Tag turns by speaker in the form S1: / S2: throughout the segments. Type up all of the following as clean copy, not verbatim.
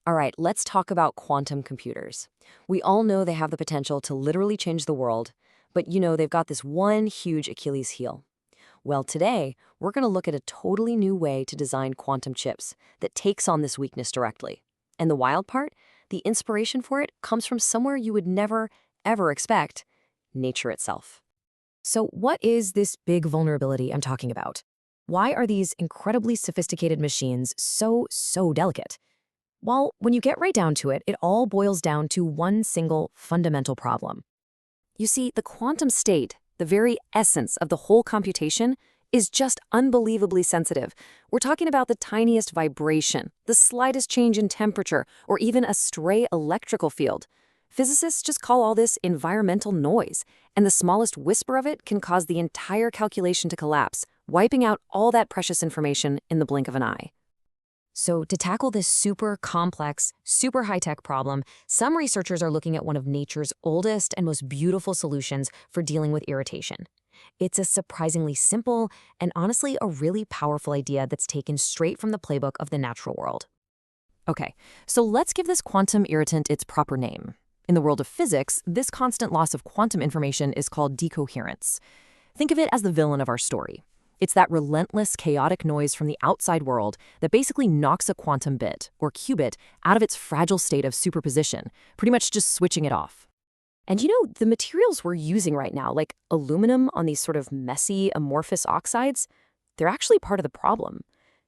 S1: All right, let's talk about quantum computers. We all know they have the potential to literally change the world, but they've got this one huge Achilles heel. Well, today, we're going to look at a totally new way to design quantum chips that takes on this weakness directly. And the wild part, the inspiration for it comes from somewhere you would never, ever expect: nature itself. So, what is this big vulnerability I'm talking about? Why are these incredibly sophisticated machines so delicate? Well, when you get right down to it, it all boils down to one single fundamental problem. You see, the quantum state, the very essence of the whole computation, is just unbelievably sensitive. We're talking about the tiniest vibration, the slightest change in temperature, or even a stray electrical field. Physicists just call all this environmental noise, and the smallest whisper of it can cause the entire calculation to collapse, wiping out all that precious information in the blink of an eye. So to tackle this super complex, super high-tech problem, some researchers are looking at one of nature's oldest and most beautiful solutions for dealing with irritation. It's a surprisingly simple and honestly a really powerful idea that's taken straight from the playbook of the natural world. Okay, so let's give this quantum irritant its proper name. In the world of physics, this constant loss of quantum information is called decoherence. Think of it as the villain of our story. It's that relentless, chaotic noise from the outside world that basically knocks a quantum bit, or qubit, out of its fragile state of superposition, pretty much just switching it off. And the materials we're using right now, like aluminum on these sort of messy, amorphous oxides, they're actually part of the problem.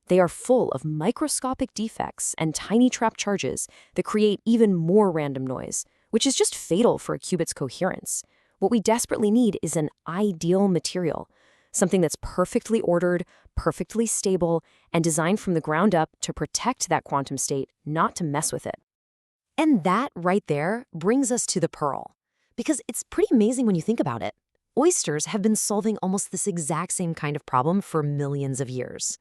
S1: They are full of microscopic defects and tiny trapped charges that create even more random noise, which is just fatal for a qubit's coherence. What we desperately need is an ideal material, something that's perfectly ordered, perfectly stable, and designed from the ground up to protect that quantum state, not to mess with it. And that right there brings us to the pearl. Because it's pretty amazing when you think about it. Oysters have been solving almost this exact same kind of problem for millions of years.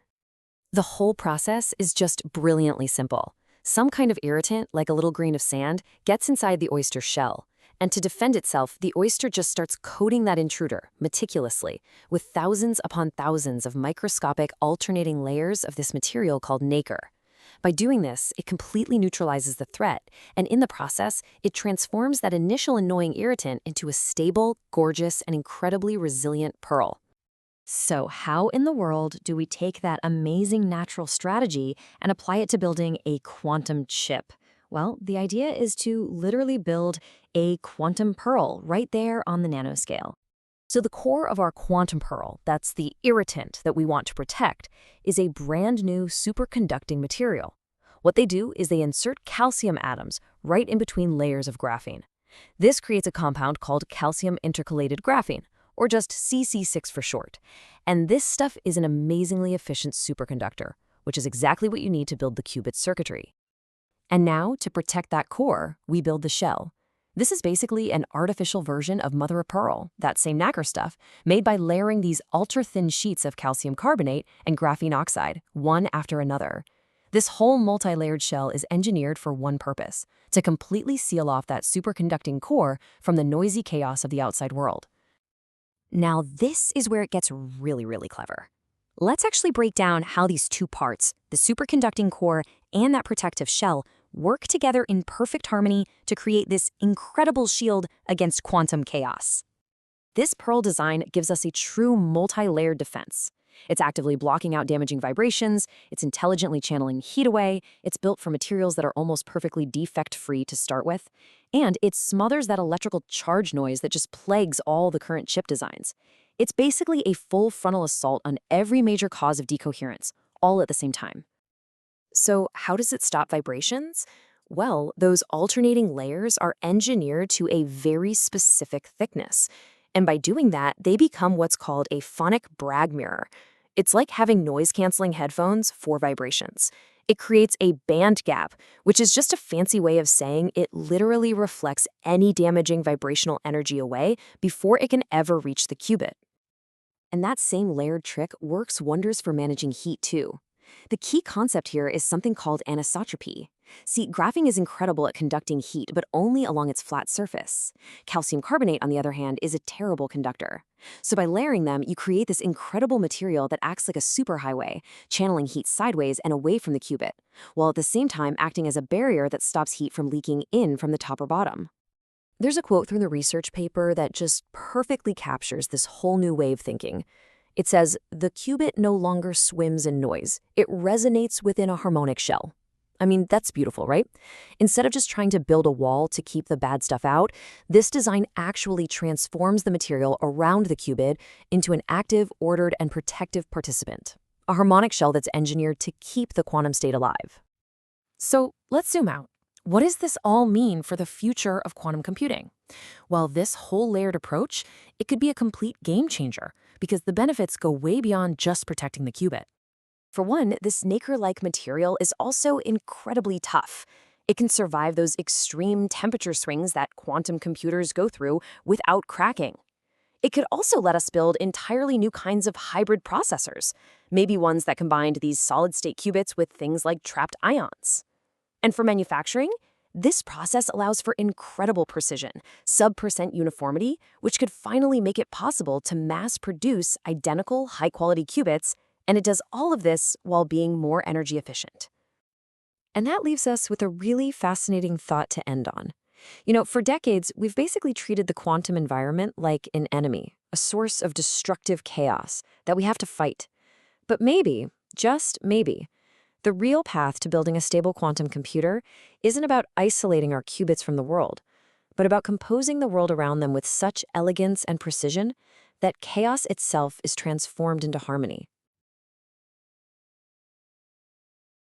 S1: The whole process is just brilliantly simple. Some kind of irritant, like a little grain of sand, gets inside the oyster shell. And to defend itself, the oyster just starts coating that intruder meticulously with thousands upon thousands of microscopic alternating layers of this material called nacre. By doing this, it completely neutralizes the threat, and in the process, it transforms that initial annoying irritant into a stable, gorgeous, and incredibly resilient pearl. So how in the world do we take that amazing natural strategy and apply it to building a quantum chip? Well, the idea is to literally build a quantum pearl right there on the nanoscale. So the core of our quantum pearl, that's the irritant that we want to protect, is a brand new superconducting material. What they do is they insert calcium atoms right in between layers of graphene. This creates a compound called calcium intercalated graphene, or just CC6 for short. And this stuff is an amazingly efficient superconductor, which is exactly what you need to build the qubit circuitry. And now, to protect that core, we build the shell. This is basically an artificial version of mother of pearl, that same nacre stuff, made by layering these ultra-thin sheets of calcium carbonate and graphene oxide, one after another. This whole multi-layered shell is engineered for one purpose: to completely seal off that superconducting core from the noisy chaos of the outside world. Now, this is where it gets really clever. Let's actually break down how these two parts, the superconducting core and that protective shell, work together in perfect harmony to create this incredible shield against quantum chaos. This pearl design gives us a true multi-layered defense. It's actively blocking out damaging vibrations, it's intelligently channeling heat away, it's built for materials that are almost perfectly defect-free to start with, and it smothers that electrical charge noise that just plagues all the current chip designs. It's basically a full frontal assault on every major cause of decoherence, all at the same time. So how does it stop vibrations? Well, those alternating layers are engineered to a very specific thickness. And by doing that, they become what's called a phonic Bragg mirror. It's like having noise-canceling headphones for vibrations. It creates a band gap, which is just a fancy way of saying it literally reflects any damaging vibrational energy away before it can ever reach the qubit. And that same layered trick works wonders for managing heat too. The key concept here is something called anisotropy. See, graphene is incredible at conducting heat, but only along its flat surface. Calcium carbonate, on the other hand, is a terrible conductor. So by layering them, you create this incredible material that acts like a superhighway, channeling heat sideways and away from the qubit, while at the same time acting as a barrier that stops heat from leaking in from the top or bottom. There's a quote from the research paper that just perfectly captures this whole new way of thinking. It says, "The qubit no longer swims in noise. It resonates within a harmonic shell." I mean, that's beautiful, right? Instead of just trying to build a wall to keep the bad stuff out, this design actually transforms the material around the qubit into an active, ordered, and protective participant. A harmonic shell that's engineered to keep the quantum state alive. So let's zoom out. What does this all mean for the future of quantum computing? Well, this whole layered approach, it could be a complete game changer because the benefits go way beyond just protecting the qubit. For one, this nacre-like material is also incredibly tough. It can survive those extreme temperature swings that quantum computers go through without cracking. It could also let us build entirely new kinds of hybrid processors, maybe ones that combined these solid-state qubits with things like trapped ions. And for manufacturing, this process allows for incredible precision, sub-percent uniformity, which could finally make it possible to mass-produce identical high-quality qubits, and it does all of this while being more energy efficient. And that leaves us with a really fascinating thought to end on. For decades, we've basically treated the quantum environment like an enemy, a source of destructive chaos that we have to fight. But maybe, just maybe, the real path to building a stable quantum computer isn't about isolating our qubits from the world, but about composing the world around them with such elegance and precision that chaos itself is transformed into harmony.